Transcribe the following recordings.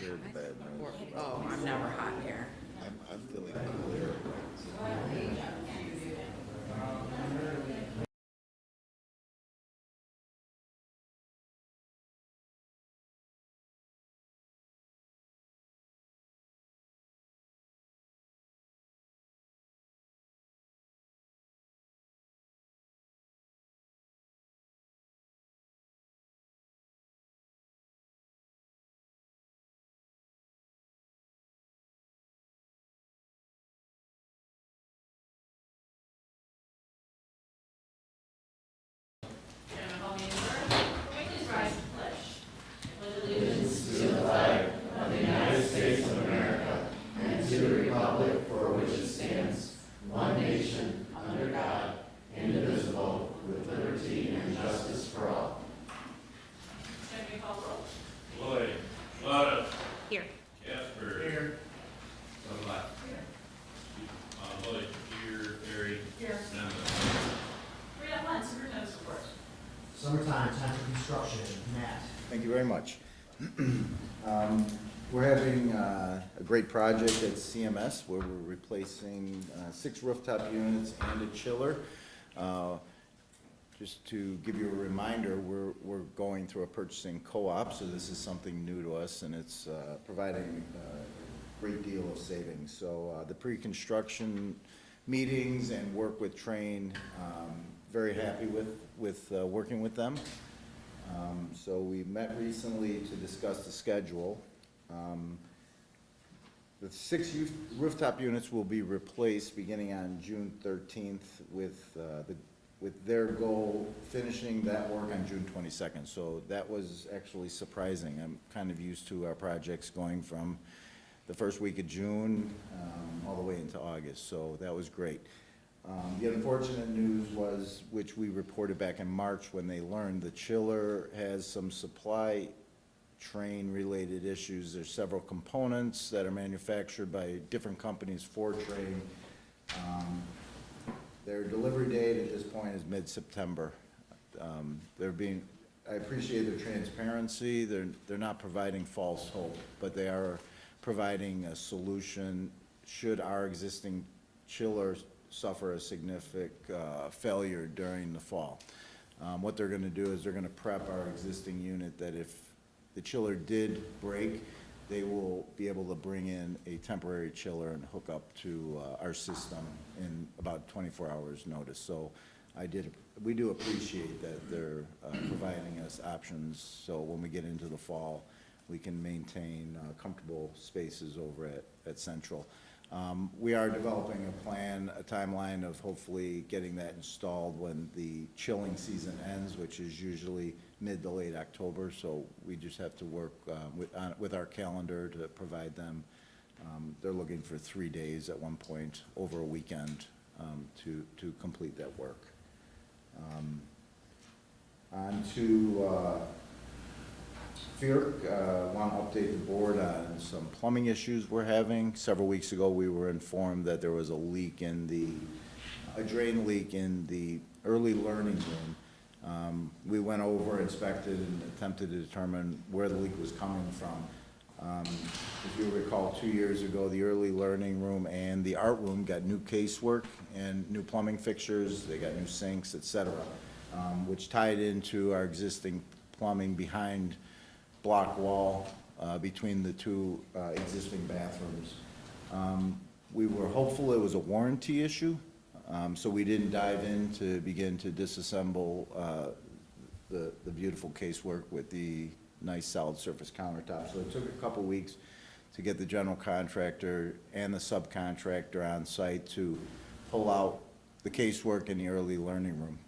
shared the bad news. Oh, I'm never hot here. I'm feeling clear. Lloyd. Flotta. Here. Casper. Here. Sunlight. Lloyd. Here. Terry. Here. Nanda. Read at once, superintendent's report. Summertime, time for construction. Matt. Thank you very much. We're having a great project at CMS where we're replacing 6 rooftop units and a chiller. Just to give you a reminder, we're going through a purchasing co-op, so this is something new to us, and it's providing a great deal of savings. So the pre-construction meetings and work with Trane, very happy with working with them. So we met recently to discuss the schedule. The 6 rooftop units will be replaced beginning on June 13th with their goal finishing that work on June 22nd. So that was actually surprising. I'm kind of used to our projects going from the first week of June all the way into August, so that was great. The unfortunate news was, which we reported back in March when they learned, the chiller has some supply train related issues. There's several components that are manufactured by different companies for Trane. Their delivery date at this point is mid-September. I appreciate their transparency. They're not providing false hope, but they are providing a solution should our existing chiller suffer a significant failure during the fall. What they're gonna do is they're gonna prep our existing unit that if the chiller did break, they will be able to bring in a temporary chiller and hook up to our system in about 24 hours notice. So we do appreciate that they're providing us options, so when we get into the fall, we can maintain comfortable spaces over at Central. We are developing a plan, a timeline of hopefully getting that installed when the chilling season ends, which is usually mid to late October. So we just have to work with our calendar to provide them. They're looking for 3 days at one point over a weekend to complete that work. On to FERC, want to update the board on some plumbing issues we're having. Several weeks ago, we were informed that there was a drain leak in the early learning room. We went over, inspected, and attempted to determine where the leak was coming from. If you recall, 2 years ago, the early learning room and the art room got new casework and new plumbing fixtures. They got new sinks, et cetera, which tied into our existing plumbing behind block wall between the 2 existing bathrooms. We were hopeful it was a warranty issue, so we didn't dive in to begin to disassemble the beautiful casework with the nice solid surface countertop. So it took a couple weeks to get the general contractor and the subcontractor on site to pull out the casework in the early learning room.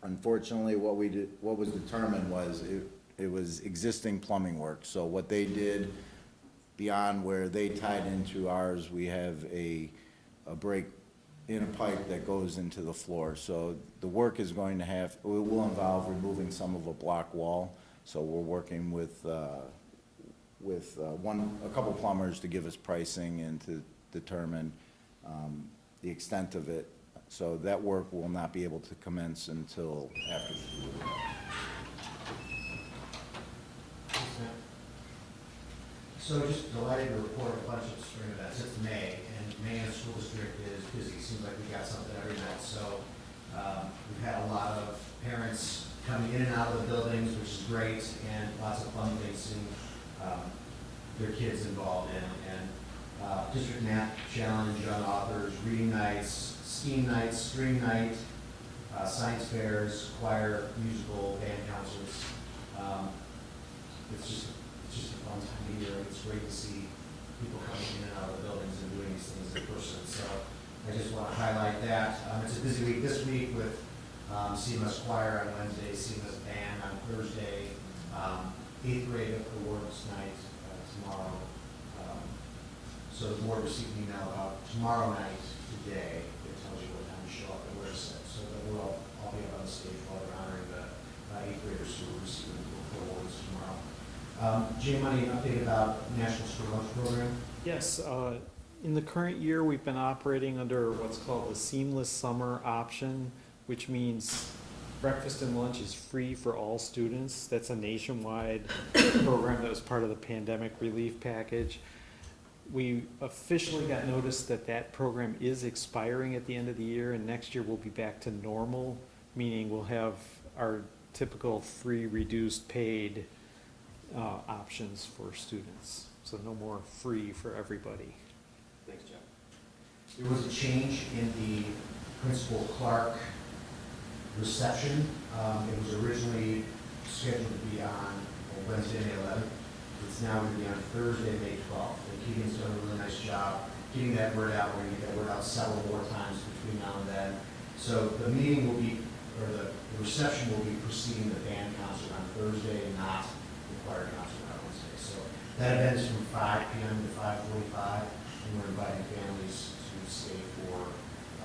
Unfortunately, what was determined was it was existing plumbing work. So what they did beyond where they tied into ours, we have a break in a pipe that goes into the floor. So the work is going to will involve removing some of a block wall. So we're working with a couple plumbers to give us pricing and to determine the extent of it. So that work will not be able to commence until after school. So just delighted to report a bunch of spring events. It's May, and May in the school district is busy. Seems like we got something every night. So we've had a lot of parents coming in and out of the buildings, which is great, and lots of fun things seeing their kids involved in. And District Math Challenge, Young Authors, reading nights, STEAM nights, string night, science fairs, choir, musical, band concerts. It's just a fun time of year. It's great to see people coming in and out of the buildings and doing these things in person. So I just want to highlight that. It's a busy week this week with CMS Choir on Wednesday, CMS Band on Thursday, 8th grade awards night tomorrow. So the board received an email about tomorrow night today. It tells you what time to show up and where to sit. So that we'll all be up on the stage while they're honoring the 8th graders who will receive the awards tomorrow. Jay Money, an update about National School Lunch Program. Yes, in the current year, we've been operating under what's called the Seamless Summer Option, which means breakfast and lunch is free for all students. That's a nationwide program that was part of the pandemic relief package. We officially got notice that that program is expiring at the end of the year, and next year we'll be back to normal, meaning we'll have our typical free, reduced, paid options for students. So no more free for everybody. Thanks, Jeff. There was a change in the Principal Clark reception. It was originally scheduled to be on Wednesday, May 11th. It's now going to be on Thursday, May 12th. And Keegan's done a really nice job getting that word out. We're going to get that word out several more times between now and then. So the meeting will be, or the reception will be preceding the band concert on Thursday, not the choir concert on Wednesday. So that event is from 5 p.m. to 5:45, and we're inviting families to stay for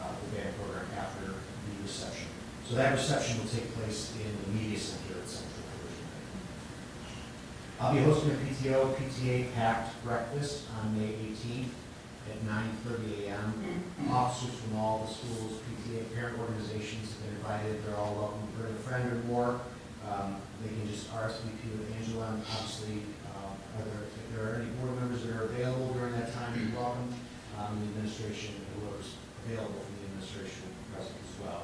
the band program after the reception. So that reception will take place in the media center at Central Division. I'll be hosting a PTA packed breakfast on May 18th at 9:30 a.m. Officers from all the schools, PTA, parent organizations have been invited. They're all welcome to bring a friend or more. They can just RSVP with Angela, and obviously, if there are any board members that are available during that time, you're welcome. The administration, whoever's available from the administration will be present as well.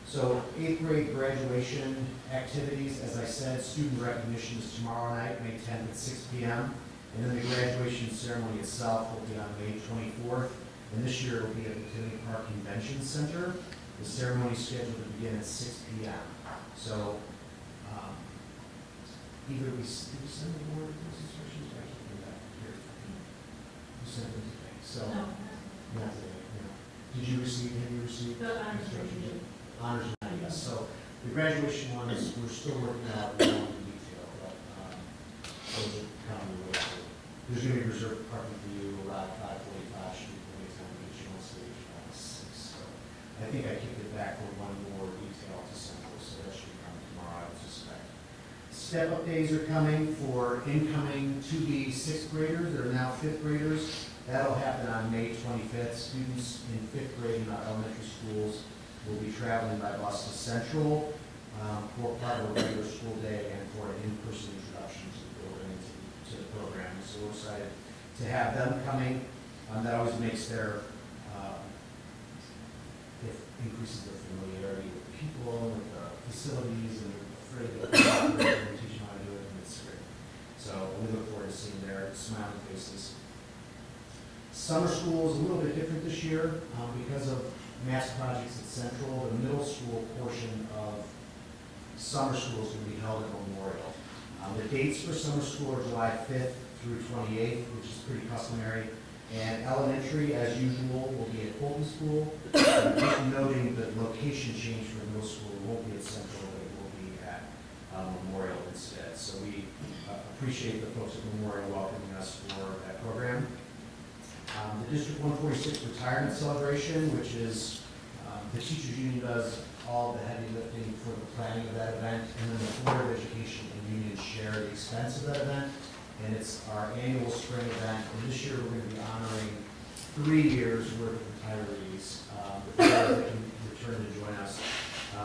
So 8th grade graduation activities, as I said, student recognition is tomorrow night, May 10th at 6 p.m. And then the graduation ceremony itself will be on May 24th. And this year it will be at the Tinley Park Convention Center. The ceremony is scheduled to begin at 6 p.m. So either we send the board those instructions, or I can do that here. We sent them today. So, No. not today, no. Have you received The honors instructions? Honors, yes. So the graduation one is, we're still working out more in detail, but those are coming way through. There's going to be reserved parking for you around 5:45, should be plenty of time to get you on stage around 6. So I think I kicked it back for one more detail to Central, so that should come tomorrow, I would suspect. Step-up days are coming for incoming to-be 6th graders that are now 5th graders. That'll happen on May 25th. Students in 5th grade in our elementary schools will be traveling by bus to Central for part of a regular school day and for an in-person introduction to the building and to the program. So we're excited to have them coming. That always makes their, it increases their familiarity with the people, with the facilities, and afraid that we teach them how to do it, and it's great. So we look forward to seeing their smiling faces. Summer school is a little bit different this year because of mass projects at Central. The middle school portion of summer school is going to be held at Memorial. The dates for summer school are July 5th through 28th, which is pretty customary. And elementary, as usual, will be at Fulton School. Just noting the location change for middle school, it won't be at Central, but it will be at Memorial instead. So we appreciate the folks at Memorial welcoming us for that program. The District 146 retirement celebration, which is the teachers union does all the heavy lifting for the planning of that event, and then the Board of Education and union share the expense of that event. And it's our annual spring event, and this year we're going to be honoring 3 years worth of retirees that can return to join us.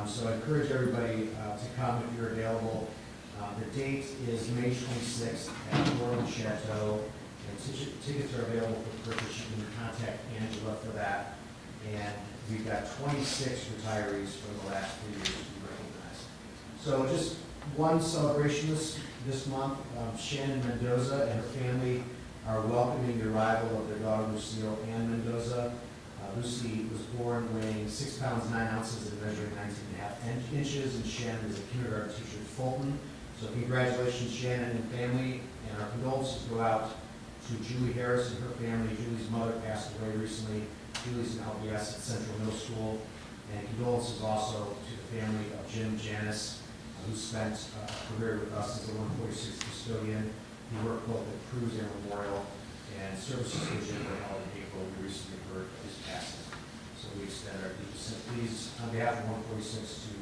So I encourage everybody to come if you're available. The date is May 26th at Orland Chateau, and tickets are available for purchase. You can contact Angela for that. And we've got 26 retirees from the last 3 years to be recognized. So just one celebration this month. Shannon Mendoza and her family are welcoming the arrival of their daughter Lucille Ann Mendoza. Lucy was born weighing 6 pounds 9 ounces and measuring 19.5 inches, and Shannon is a kindergarten teacher at Fulton. So congratulations, Shannon and family, and our condolences go out to Julie Harris and her family. Julie's mother passed away recently. Julie's an LBS at Central Middle School, and condolences also to the family of Jim Janis, who spent a career with us as a 146 custodian. He worked both at Cruz Air Memorial and services for Jim were held in April. We recently heard of his passing. So we extend our deepest sympathies on behalf of 146 to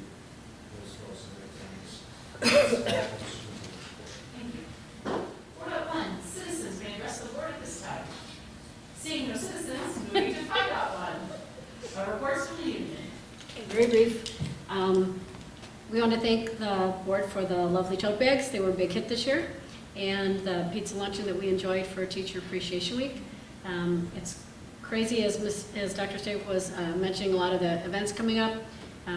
those folks and their families. Thank you. Board at one, citizens may address the board at this time. Seeing no citizens, moving to 5.1. Our reports from the union. Okay, very brief. We want to thank the board for the lovely tote bags. They were a big hit this year. And the pizza luncheon that we enjoyed for Teacher Appreciation Week. It's crazy, as Dr. Stave was mentioning, a lot of the events coming up.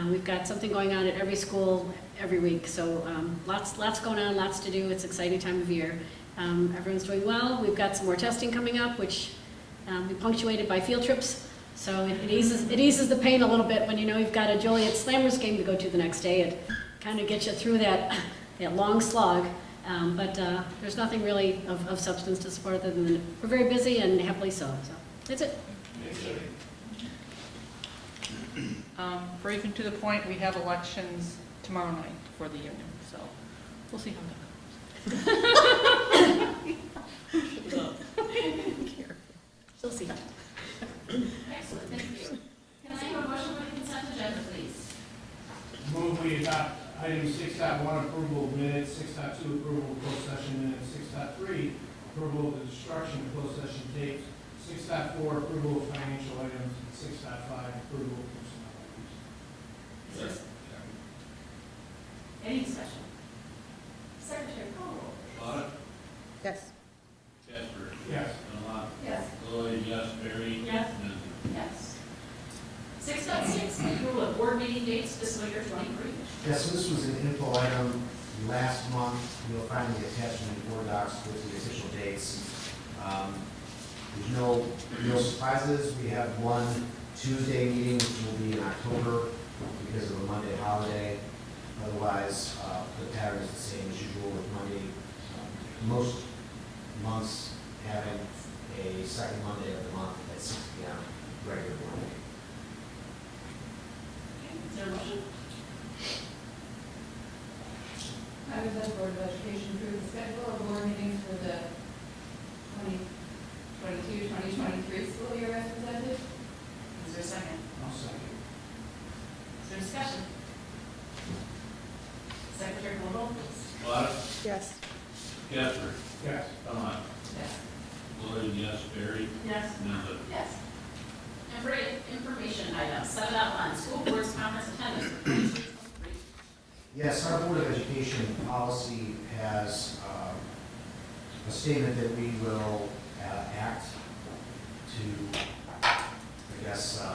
We've got something going on at every school every week. So lots going on, lots to do. It's an exciting time of year. Everyone's doing well. We've got some more testing coming up, which we punctuated by field trips. So it eases the pain a little bit when you know you've got a Joliet Slammers game to go to the next day. It kind of gets you through that long slog. But there's nothing really of substance to support other than we're very busy and happily so. So that's it. Brief and to the point, we have elections tomorrow night for the union, so we'll see how that goes. She'll see. Excellent, thank you. Can I have a motion for the consent agenda, please? Move we adopt item 6.1, approval of minutes, 6.2, approval of closed session minutes, 6.3, approval of the destruction of closed session tapes, 6.4, approval of financial items, and 6.5, approval of personnel items. Is there- Any discussion? Secretary, call roll. Shalata? Yes. Casper? Yes. Dunlap? Yes. Lloyd, yes. Barry? Yes. Mentor? Yes. 6.6, approval of board meeting dates fiscal year 23. Yeah, so this was an info item last month. You'll find the attachment in board docs with the official dates. There's no real surprises. We have one Tuesday meeting, which will be in October because of a Monday holiday. Otherwise, the pattern is the same as usual with Monday. Most months having a second Monday of the month at 6 p.m. regular board meeting. Okay, is there a motion? I would like Board of Education approve the schedule of board meetings for the 2022-2023 school year as presented. Is there a second? I'll second. Is there discussion? Secretary, call roll, please. Shalata? Yes. Casper? Yes. Dunlap? Yes. Lloyd, yes. Barry? Yes. Mentor? Yes. And for information items, 7.1, school board's conference attendance for 22-23. Yes, our Board of Education policy has a statement that we will act to, I guess,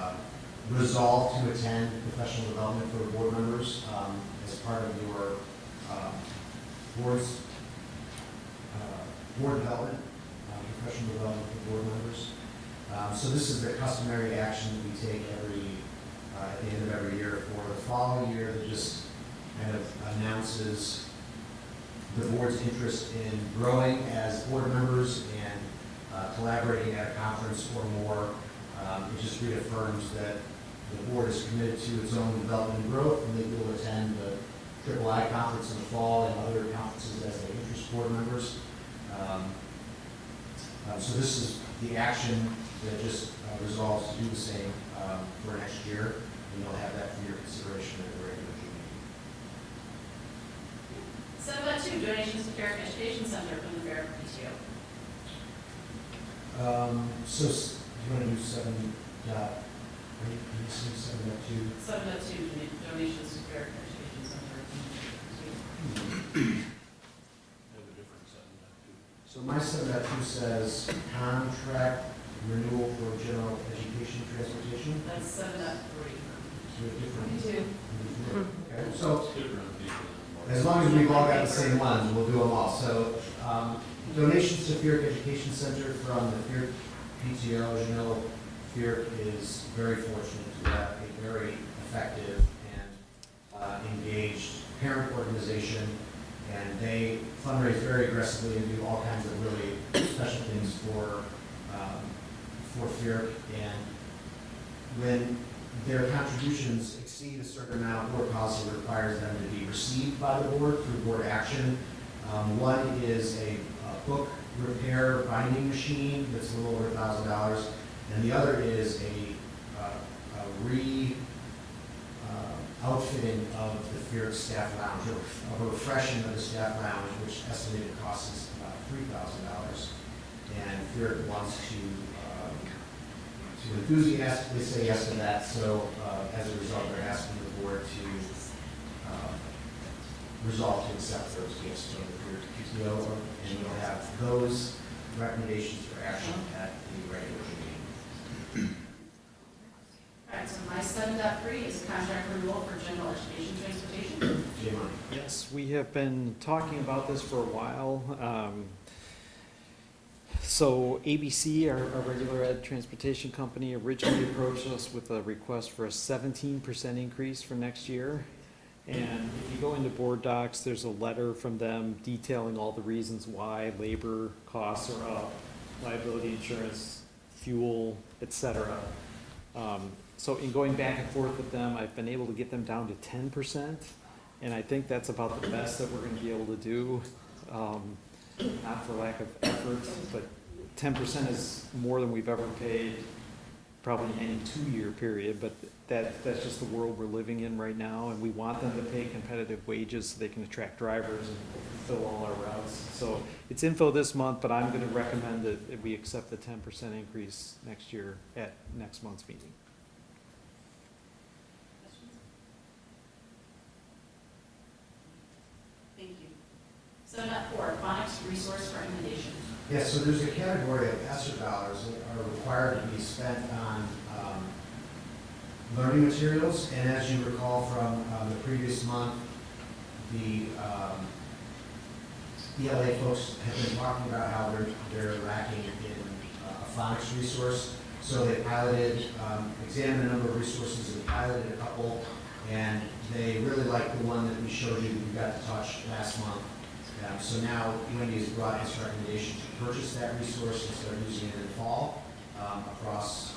resolve to attend professional development for board members as part of your board's board development, professional development for board members. So this is the customary action that we take at the end of every year. For the following year, that just kind of announces the board's interest in growing as board members and collaborating at a conference or more. It just reaffirms that the board is committed to its own development and growth, and they will attend the III conference in the fall and other conferences as they interest board members. So this is the action that just resolves to do the same for next year, and you'll have that for your consideration at the regular June meeting. 7.2, donations to Fair Education Center from the Fair PTO. So you want to do 7 dot, are you saying 7.2? 7.2, donations to Fair Education Center from the PTO. have a different set So my 7.2 says contract renewal for general education transportation. That's 7.3. So a different. Me too. Okay, so It's different on paper than as long as we've all got the same ones, we'll do them all. So donations to Fierk Education Center from the Fierk PTO. As you know, Fierk is very fortunate to have a very effective and engaged parent organization, and they fundraise very aggressively and do all kinds of really special things for Fierk. And when their contributions exceed a certain amount, board policy requires them to be received by the board through board action. One is a book repair binding machine that's a little over $1,000, and the other is a outfitting of the Fierk staff lounge, or a refreshing of the staff lounge, which estimated cost is about $3,000. And Fierk wants to enthusiastically say yes to that, so as a result, they're asking the board to resolve to accept those gifts from the Fierk PTO, and we'll have those recommendations for action at the regular meeting. All right, so my 7.3 is contract renewal for general education transportation. Jay Money. Yes, we have been talking about this for a while. So ABC, our regular ed transportation company, originally approached us with a request for a 17% increase for next year. And if you go into board docs, there's a letter from them detailing all the reasons why labor costs are up, liability insurance, fuel, et cetera. So in going back and forth with them, I've been able to get them down to 10%, and I think that's about the best that we're gonna be able to do. Not for lack of effort, but 10% is more than we've ever paid probably in any 2-year period, but that's just the world we're living in right now, and we want them to pay competitive wages so they can attract drivers and fill all our routes. So it's info this month, but I'm gonna recommend that we accept the 10% increase next year at next month's meeting. Thank you. 7.4, phonics resource recommendation. Yes, so there's a category of ESSER dollars that are required to be spent on learning materials, and as you recall from the previous month, the ELA folks have been talking about how they're lacking in a phonics resource. So they piloted, examined a number of resources and piloted a couple, and they really liked the one that we showed you that we got to touch last month. So now Wendy has brought this recommendation to purchase that resource and start using it in the fall across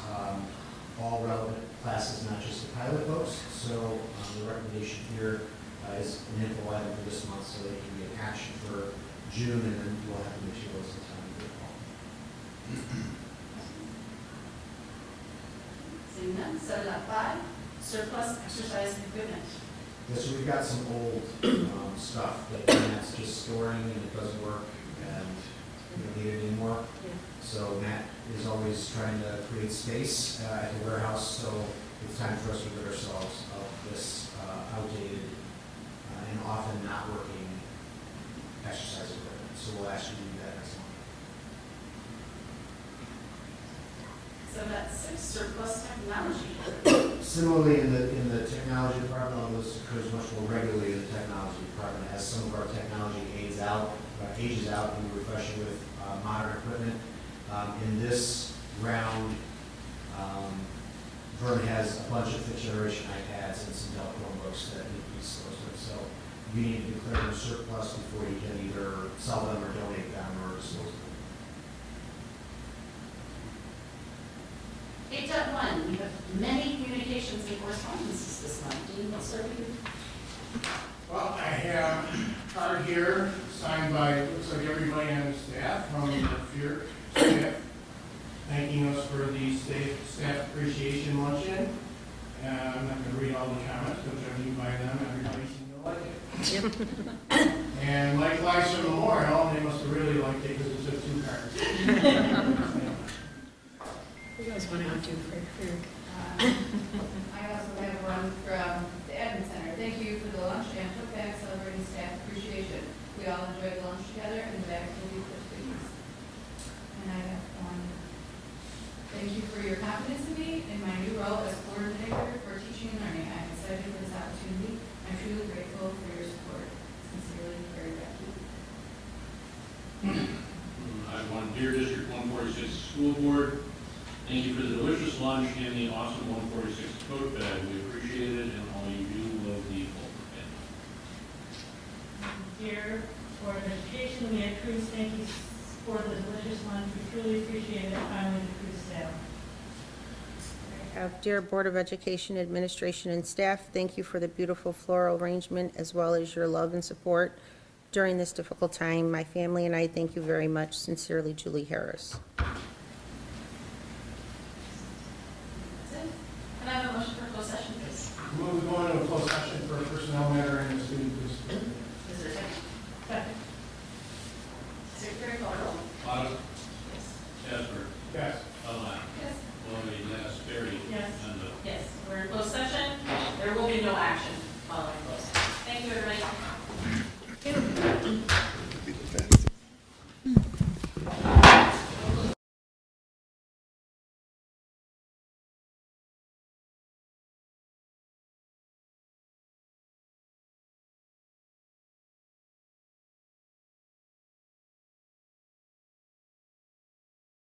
all relevant classes, not just the pilot folks. So the recommendation here is an info item for this month, so they can be in action for June, and then we'll have the materials in time for the fall. Seeing none. 7.5, surplus exercise equipment. Yeah, so we've got some old stuff that Matt's just storing and it doesn't work and we don't need it anymore. So Matt is always trying to create space at the warehouse, so it's time for us to rid ourselves of this outdated and often not working exercise equipment. So we'll ask you to do that next month. 7.6, surplus technology. Similarly, in the technology department, although this occurs much more regularly in the technology department, as some of our technology ages out, and we refresh it with modern equipment. In this round, Vern has a bunch of fifth generation iPads and some Dell Chromebooks that need to be disposed of. So you need to declare them surplus before you can either sell them or donate them or dispose of them. 8.1, we have many communications and correspondences this month. Dean, what's serving you? Well, I have a card here signed by, looks like everybody on the staff, from the Fierk staff, thanking us for the staff appreciation luncheon. I'm not going to read all the comments, but judging by them, everybody seemed to like it. And like Leisha Memorial, they must have really liked it because it took 2 cards. We always want to outdo Fierk. I also have one from the Edmund Center. thank you for the lunch and took back celebrating staff appreciation. We all enjoyed lunch together and the bags will be put to use. And I have one. Thank you for your confidence in me in my new role as coordinator for teaching and learning. I'm excited for this opportunity. I'm truly grateful for your support. Sincerely, Mary Becky. I want Dear District 146 School Board, thank you for the delicious lunch and the awesome 146 tote bag. We appreciate it and all you do. Love the Fulton family. Dear Board of Education, we at Cruise, thank you for the delicious lunch. We truly appreciate it. Finally, the Cruise staff. Dear Board of Education, Administration, and staff, thank you for the beautiful floral arrangement as well as your love and support during this difficult time. My family and I thank you very much. Sincerely, Julie Harris. That's it. Can I have a motion for closed session, please? Move to go into a closed session for a personnel matter and a student discipline. Is there a second? Second. Secretary call roll. Otto, Yes. Casper, Yes. Elmont, Yes. Maloney, yes, Barry, Yes. Johnson,